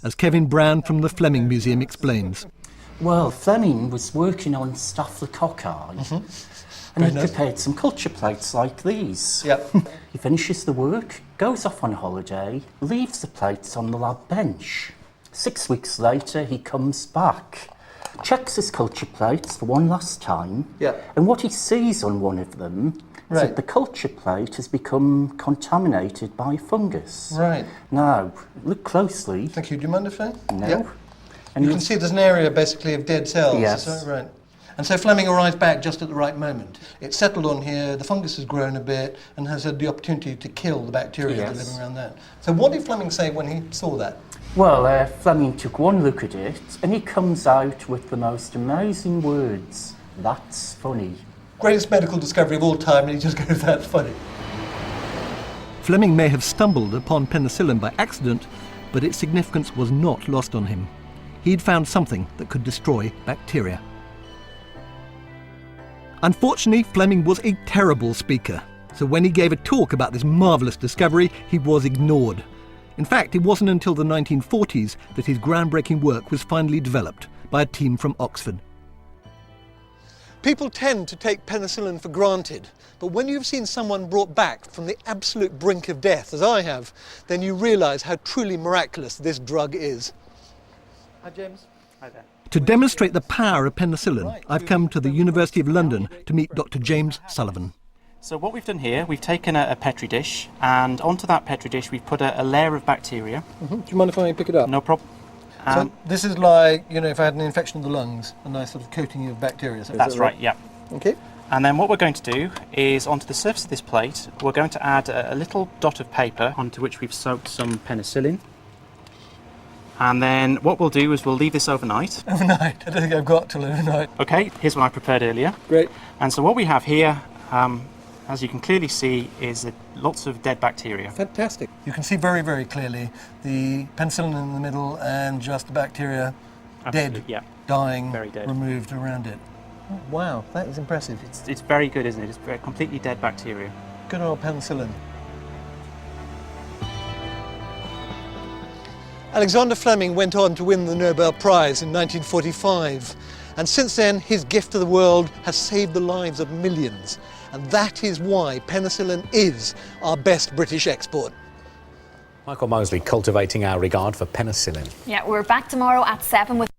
as Kevin Brown from the Fleming Museum explains. Well, Fleming was working on staphylococci, and he prepared some culture plates like these. Yep. He finishes the work, goes off on holiday, leaves the plates on the lab bench. 6 weeks later, he comes back, checks his culture plates for one last time, and what he sees on one of them is that the culture plate has become contaminated by fungus. Right. Now, look closely. Thank you. Do you mind if I? No. Yep. And you can see there's an area basically of dead cells. Yes. Is that right? And so Fleming arrives back just at the right moment. It's settled on here, the fungus has grown a bit and has had the opportunity to kill the bacteria that are living around that. So what did Fleming say when he saw that? Well, Fleming took one look at it and he comes out with the most amazing words. That's funny. Greatest medical discovery of all time, and he just goes, that's funny. Fleming may have stumbled upon penicillin by accident, but its significance was not lost on him. He'd found something that could destroy bacteria. Unfortunately, Fleming was a terrible speaker, so when he gave a talk about this marvellous discovery, he was ignored. In fact, it wasn't until the 1940s that his groundbreaking work was finally developed by a team from Oxford. People tend to take penicillin for granted, but when you've seen someone brought back from the absolute brink of death, as I have, then you realise how truly miraculous this drug is. Hi, James. Hi there. To demonstrate the power of penicillin, I've come to the University of London to meet Dr. James Sullivan. So what we've done here, we've taken a Petri dish, and onto that Petri dish we've put a layer of bacteria. Do you mind if I pick it up? No problem. So this is like, you know, if I had an infection of the lungs, a nice sort of coating of bacteria. So that's right, yeah. Okay. And then what we're going to do is, onto the surface of this plate, we're going to add a little dot of paper onto which we've soaked some penicillin. And then what we'll do is we'll leave this overnight. Overnight? I don't think I've got till overnight. Okay, here's what I prepared earlier. Great. And so what we have here, as you can clearly see, is lots of dead bacteria. Fantastic. You can see very, very clearly the penicillin in the middle and just the bacteria dying, very dead, removed around it. Oh, wow, that is impressive. It's very good, isn't it? It's very completely dead bacteria. Good old penicillin. Alexander Fleming went on to win the Nobel Prize in 1945, and since then his gift to the world has saved the lives of millions, and that is why penicillin is our best British export. Michael Mosley cultivating our regard for penicillin. Yeah, we're back tomorrow at 7 with